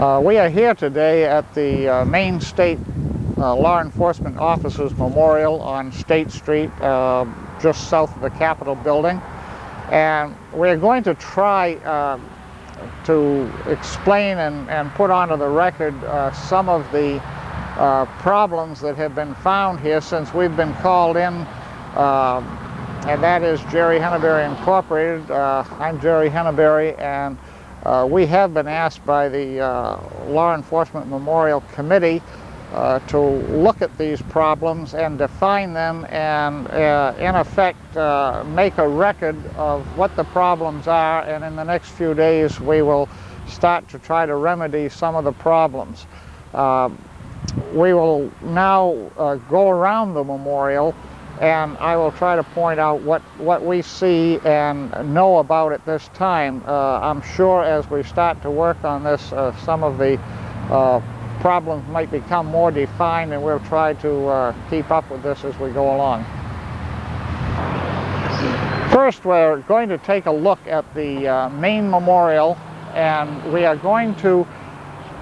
We are here today at the Maine State Law Enforcement Officers Memorial on State Street, just south of the Capitol building. And we're going to try to explain and put onto the record some of the problems that have been found here since we've been called in, and that is Jerry Hannebury Incorporated. I'm Jerry Hannebury, and we have been asked by the Law Enforcement Memorial Committee to look at these problems and define them and in effect make a record of what the problems are, and in the next few days we will start to try to remedy some of the problems. We will now go around the memorial, and I will try to point out what we see and know about it this time. I'm sure as we start to work on this, some of the problems might become more defined, and we'll try to keep up with this as we go along. First, we're going to take a look at the Maine Memorial, and we are going to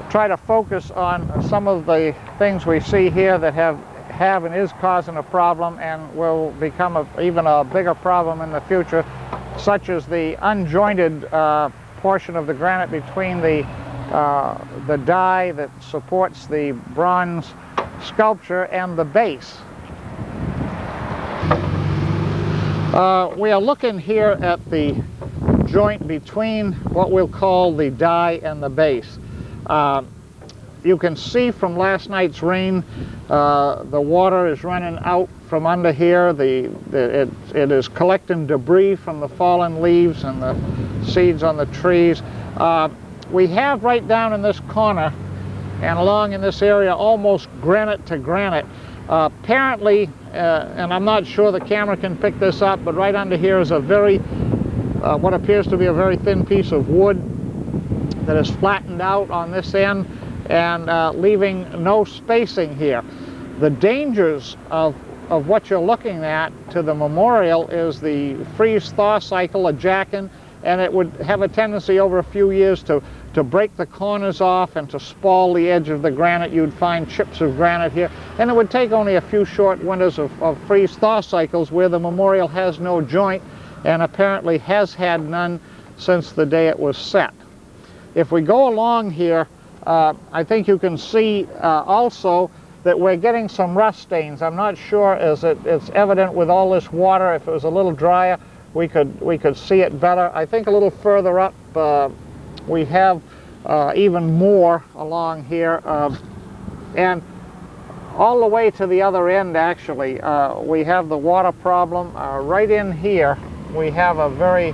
try to focus on some of the things we see here that have and is causing a problem and will become even a bigger problem in the future, such as the unjointed portion of the granite between the die that supports the bronze sculpture and the base. We are looking here at the joint between what we'll call the die and the base. You can see from last night's rain, the water is running out from under here. It is collecting debris from the fallen leaves and the seeds on the trees. We have right down in this corner and along in this area almost granite to granite. Apparently, and I'm not sure the camera can pick this up, but right under here is a very, what appears to be a very thin piece of wood that is flattened out on this end and leaving no spacing here. The dangers of what you're looking at to the memorial is the freeze-thaw cycle, a jacking, and it would have a tendency over a few years to break the corners off and to spall the edge of the granite. You'd find chips of granite here, and it would take only a few short winters of freeze-thaw cycles where the memorial has no joint and apparently has had none since the day it was set. If we go along here, I think you can see also that we're getting some rust stains. I'm not sure as it's evident with all this water. If it was a little drier, we could see it better. I think a little further up we have even more along here, and all the way to the other end actually we have the water problem. Right in here we have a very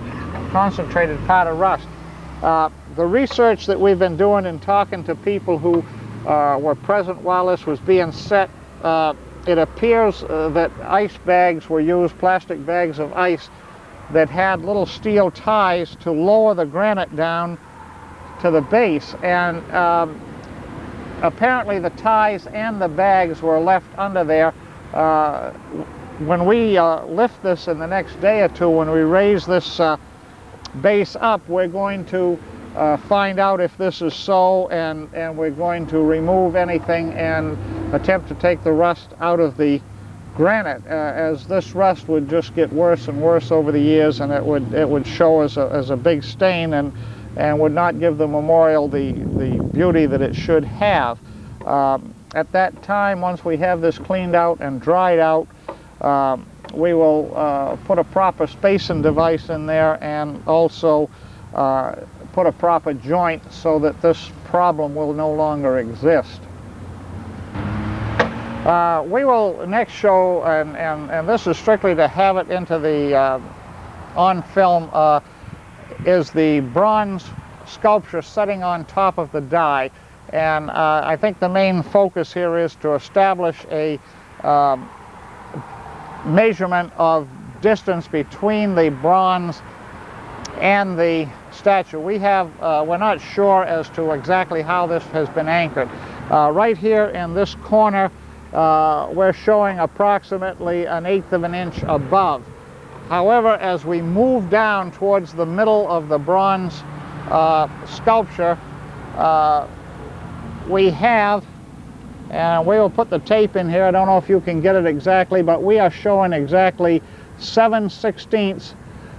concentrated part of rust. The research that we've been doing and talking to people who were present while this was being set, it appears that ice bags were used, plastic bags of ice that had little steel ties to lower the granite down to the base, and apparently the ties and the bags were left under there. When we lift this in the next day or two, when we raise this base up, we're going to find out if this is so, and we're going to remove anything and attempt to take the rust out of the granite, as this rust would just get worse and worse over the years, and it would show as a big stain and would not give the memorial the beauty that it should have. At that time, once we have this cleaned out and dried out, we will put a proper spacing device in there and also put a proper joint so that this problem will no longer exist. We will next show, and this is strictly to have it into the on film, is the bronze sculpture setting on top of the die. And I think the main focus here is to establish a measurement of distance between the bronze and the statue. We're not sure as to exactly how this has been anchored. Right here in this corner, we're showing approximately 1/8 of an inch above. However, as we move down towards the middle of the bronze sculpture, we have, and we will put the tape in here, I don't know if you can get it exactly, but we are showing exactly 7/16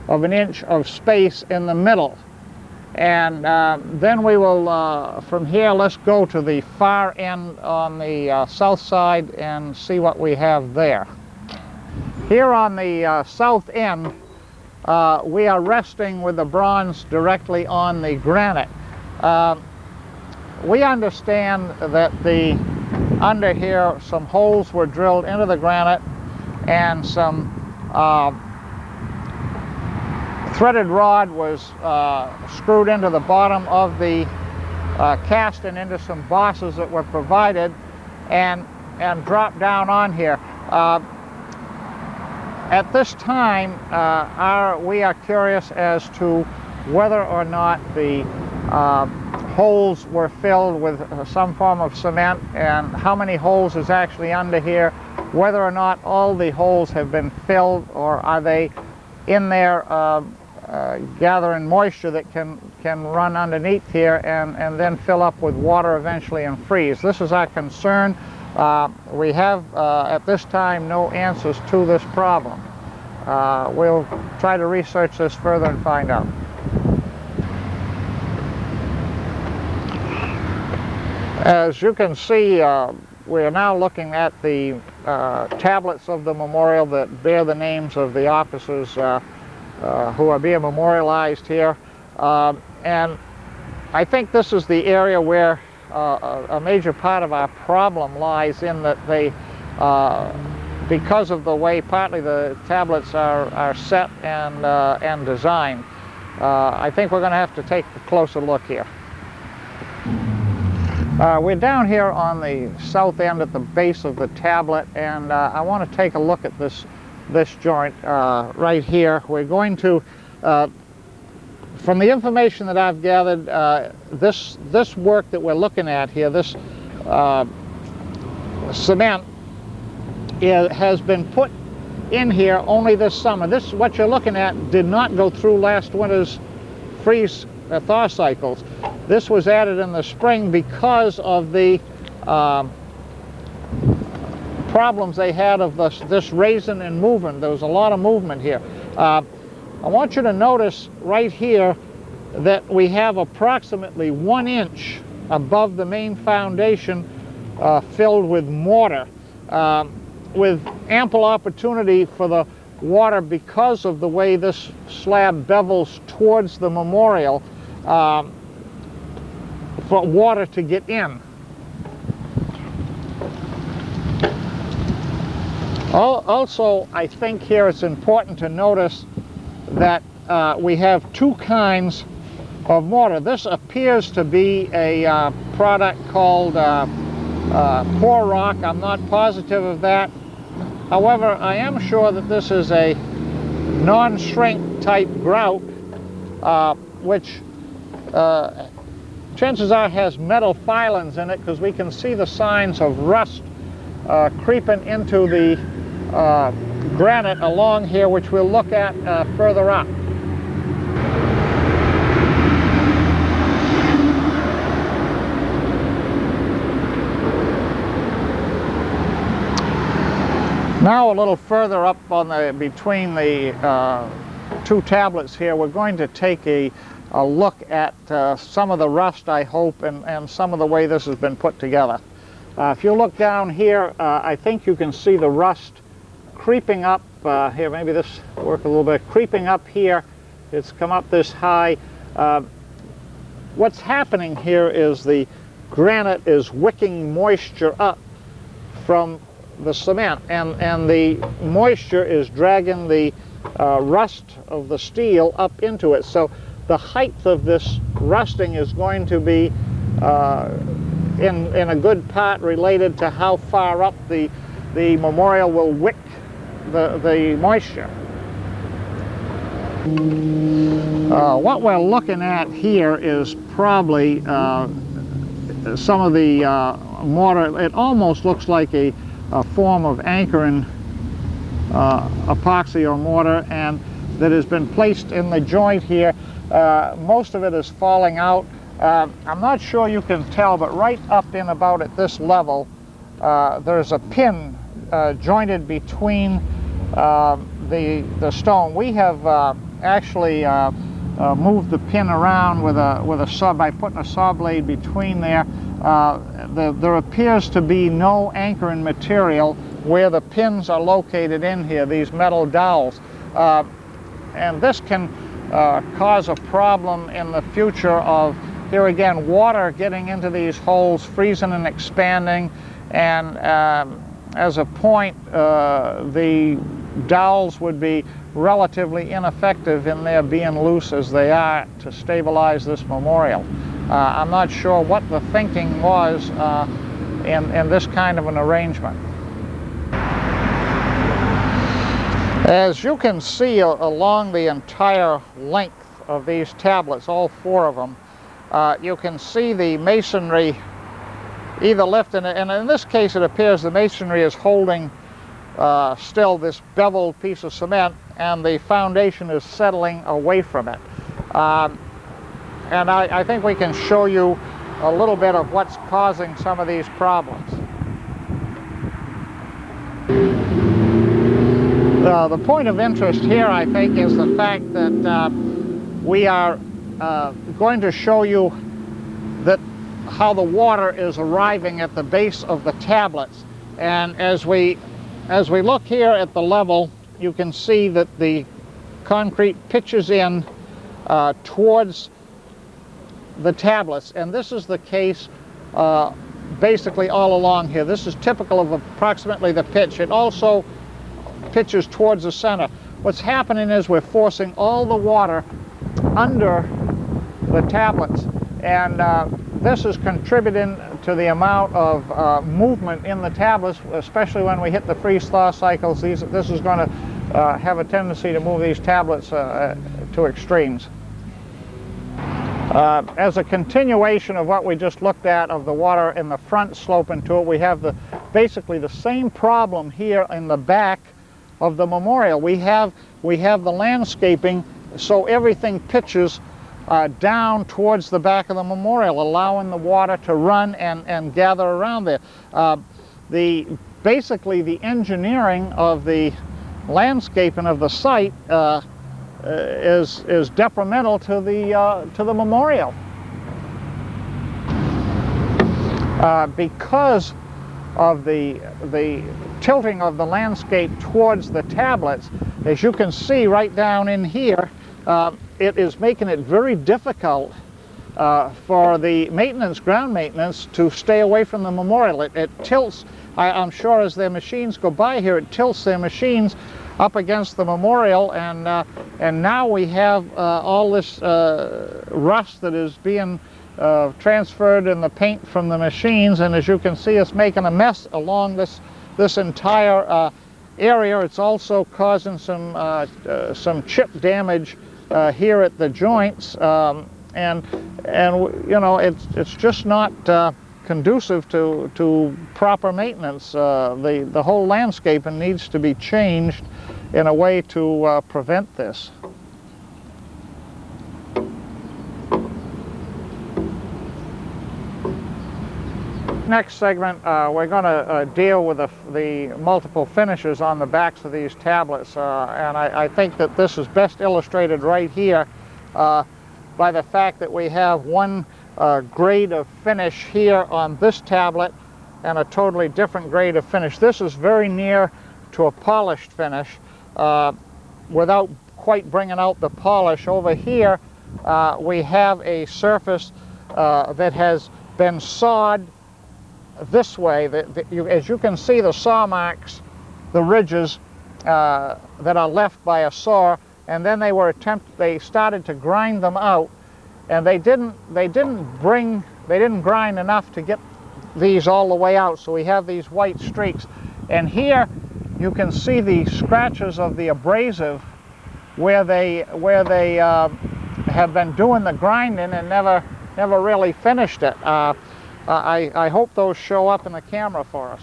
of an inch of space in the middle. And then we will, from here, let's go to the far end on the south side and see what we have there. Here on the south end, we are resting with the bronze directly on the granite. We understand that under here some holes were drilled into the granite and some threaded rod was screwed into the bottom of the casting into some bosses that were provided and dropped down on here. At this time, we are curious as to whether or not the holes were filled with some form of cement, and how many holes is actually under here, whether or not all the holes have been filled, or are they in there gathering moisture that can run underneath here and then fill up with water eventually and freeze. This is our concern. We have at this time no answers to this problem. We'll try to research this further and find out. As you can see, we are now looking at the tablets of the memorial that bear the names of the officers who are being memorialized here. And I think this is the area where a major part of our problem lies, in that they, because of the way partly the tablets are set and designed, I think we're going to have to take a closer look here. We're down here on the south end at the base of the tablet, and I want to take a look at this joint right here. We're going to, from the information that I've gathered, this work that we're looking at here, this cement, has been put in here only this summer. This, what you're looking at, did not go through last winter's freeze thaw cycles. This was added in the spring because of the problems they had of this raising and moving. There was a lot of movement here. I want you to notice right here that we have approximately 1 inch above the main foundation filled with mortar, with ample opportunity for the water, because of the way this slab bevels towards the memorial, for water to get in. Also, I think here it's important to notice that we have two kinds of mortar. This appears to be a product called pour rock. I'm not positive of that. However, I am sure that this is a non-shrink type grout, which chances are has metal filings in it, because we can see the signs of rust creeping into the granite along here, which we'll look at further up. Now a little further up on between the two tablets here, we're going to take a look at some of the rust, I hope, and some of the way this has been put together. If you look down here, I think you can see the rust creeping up here. Maybe this will work a little bit. Creeping up here, it's come up this high. What's happening here is the granite is wicking moisture up from the cement, and the moisture is dragging the rust of the steel up into it. So the height of this rusting is going to be in a good part related to how far up the memorial will wick the moisture. What we're looking at here is probably some of the mortar. It almost looks like a form of anchoring epoxy or mortar, and that has been placed in the joint here. Most of it is falling out. I'm not sure you can tell, but right up in about at this level, there's a pin jointed between the stone. We have actually moved the pin around with a saw by putting a saw blade between there. There appears to be no anchoring material where the pins are located in here, these metal dowels. And this can cause a problem in the future of, here again, water getting into these holes, freezing and expanding, and as a point, the dowels would be relatively ineffective in their being loose as they are to stabilize this memorial. I'm not sure what the thinking was in this kind of an arrangement. As you can see along the entire length of these tablets, all four of them, you can see the masonry either lifted, and in this case it appears the masonry is holding still this beveled piece of cement, and the foundation is settling away from it. And I think we can show you a little bit of what's causing some of these problems. The point of interest here, I think, is the fact that we are going to show you that how the water is arriving at the base of the tablets. And as we look here at the level, you can see that the concrete pitches in towards the tablets, and this is the case basically all along here. This is typical of approximately the pitch. It also pitches towards the center. What's happening is we're forcing all the water under the tablets, and this is contributing to the amount of movement in the tablets, especially when we hit the freeze-thaw cycles. This is going to have a tendency to move these tablets to extremes. As a continuation of what we just looked at of the water in the front sloping to it, we have basically the same problem here in the back of the memorial. We have the landscaping, so everything pitches down towards the back of the memorial, allowing the water to run and gather around there. Basically the engineering of the landscaping of the site is detrimental to the memorial. Because of the tilting of the landscape towards the tablets, as you can see right down in here, it is making it very difficult for the ground maintenance, to stay away from the memorial. It tilts, I'm sure as their machines go by here, it tilts their machines up against the memorial, and now we have all this rust that is being transferred in the paint from the machines, and as you can see, it's making a mess along this entire area. It's also causing some chip damage here at the joints, and you know, it's just not conducive to proper maintenance. The whole landscaping needs to be changed in a way to prevent this. Next segment, we're going to deal with the multiple finishes on the backs of these tablets, and I think that this is best illustrated right here by the fact that we have one grade of finish here on this tablet and a totally different grade of finish. This is very near to a polished finish without quite bringing out the polish. Over here we have a surface that has been sawed this way. As you can see, the saw marks, the ridges that are left by a saw, and then they started to grind them out, and they didn't grind enough to get these all the way out, so we have these white streaks. And here you can see the scratches of the abrasive where they have been doing the grinding and never really finished it. I hope those show up in the camera for us.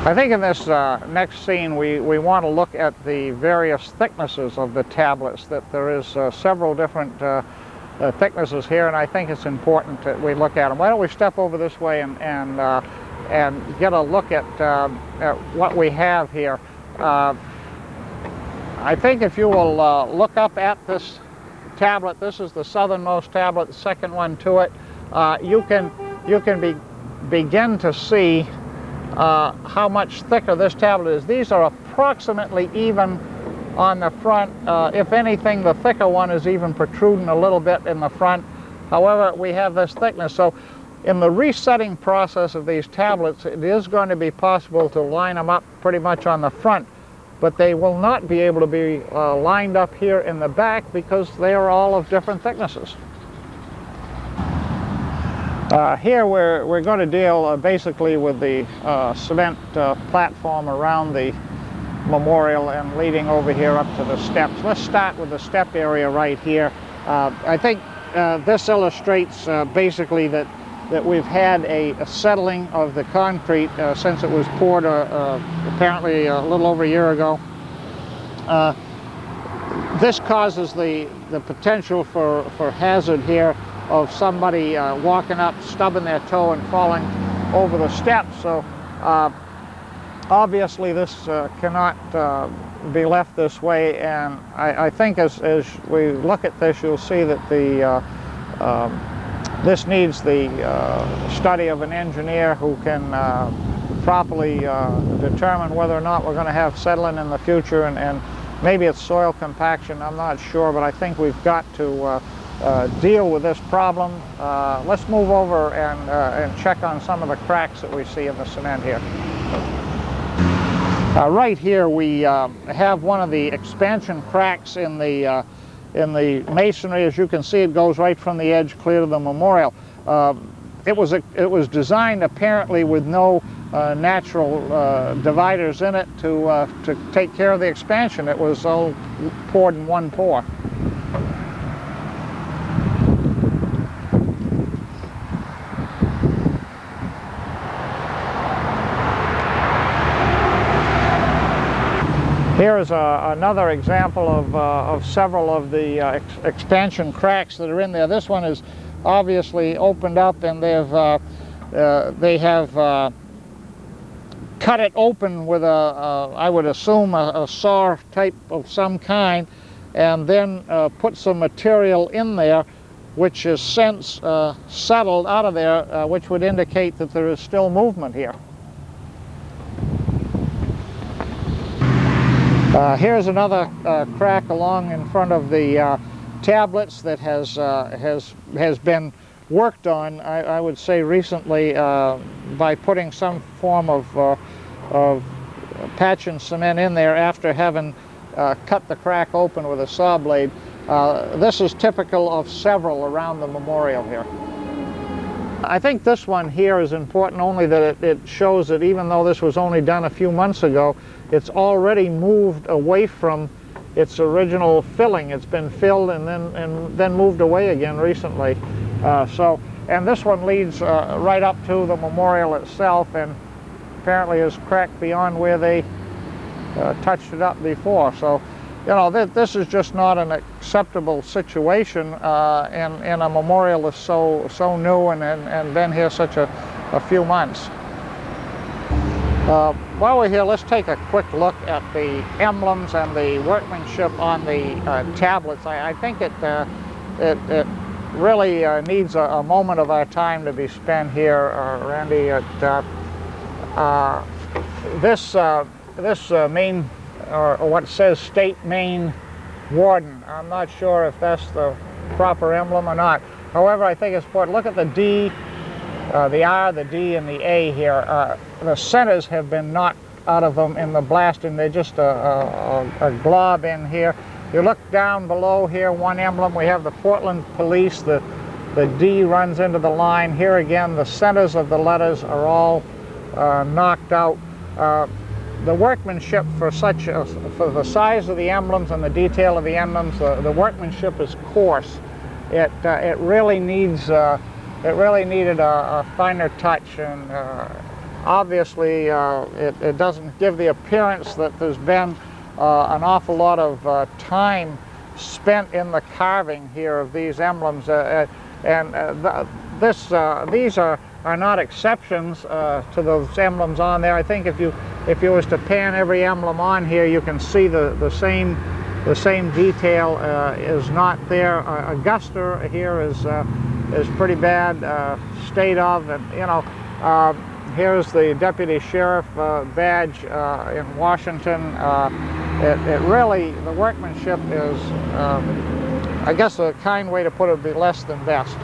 I think in this next scene we want to look at the various thicknesses of the tablets, that there is several different thicknesses here, and I think it's important that we look at them. Why don't we step over this way and get a look at what we have here. I think if you will look up at this tablet, this is the southernmost tablet, the second one to it, you can begin to see how much thicker this tablet is. These are approximately even on the front. If anything, the thicker one is even protruding a little bit in the front. However, we have this thickness. So in the resetting process of these tablets, it is going to be possible to line them up pretty much on the front, but they will not be able to be lined up here in the back because they are all of different thicknesses. Here we're going to deal basically with the cement platform around the memorial and leading over here up to the steps. Let's start with the step area right here. I think this illustrates basically that we've had a settling of the concrete since it was poured apparently a little over a year ago. This causes the potential for hazard here of somebody walking up, stubbing their toe and falling over the steps. So obviously this cannot be left this way, and I think as we look at this, you'll see that this needs the study of an engineer who can properly determine whether or not we're going to have settling in the future, and maybe it's soil compaction, I'm not sure, but I think we've got to deal with this problem. Let's move over and check on some of the cracks that we see in the cement here. Right here we have one of the expansion cracks in the masonry. As you can see, it goes right from the edge clear to the memorial. It was designed apparently with no natural dividers in it to take care of the expansion. It was all poured in one pour. Here is another example of several of the expansion cracks that are in there. This one is obviously opened up, and they have cut it open with I would assume a saw type of some kind, and then put some material in there which is since settled out of there, which would indicate that there is still movement here. Here's another crack along in front of the tablets that has been worked on, I would say recently, by putting some form of patch and cement in there after having cut the crack open with a saw blade. This is typical of several around the memorial here. I think this one here is important only that it shows that even though this was only done a few months ago, it's already moved away from its original filling. It's been filled and then moved away again recently. And this one leads right up to the memorial itself, and apparently is cracked beyond where they touched it up before. So, you know, this is just not an acceptable situation in a memorial that's so new and been here such a few months. While we're here, let's take a quick look at the emblems and the workmanship on the tablets. I think it really needs a moment of our time to be spent here, Randy. This Maine, or what says State Maine Warden. I'm not sure if that's the proper emblem or not. However, I think it's important. Look at the D, the R, the D, and the A here. The centers have been knocked out of them in the blasting. They're just a glob in here. You look down below here, one emblem, we have the Portland Police. The D runs into the line. Here again, the centers of the letters are all knocked out. The workmanship for the size of the emblems and the detail of the emblems, the workmanship is coarse. It really needed a finer touch, and obviously it doesn't give the appearance that there's been an awful lot of time spent in the carving here of these emblems, these are not exceptions to those emblems on there. I think if you was to pan every emblem on here, you can see the same detail is not there. Augusta here is pretty bad state of, and you know, here's the deputy sheriff badge in Washington. It really, the workmanship is, I guess a kind way to put it would be less than best.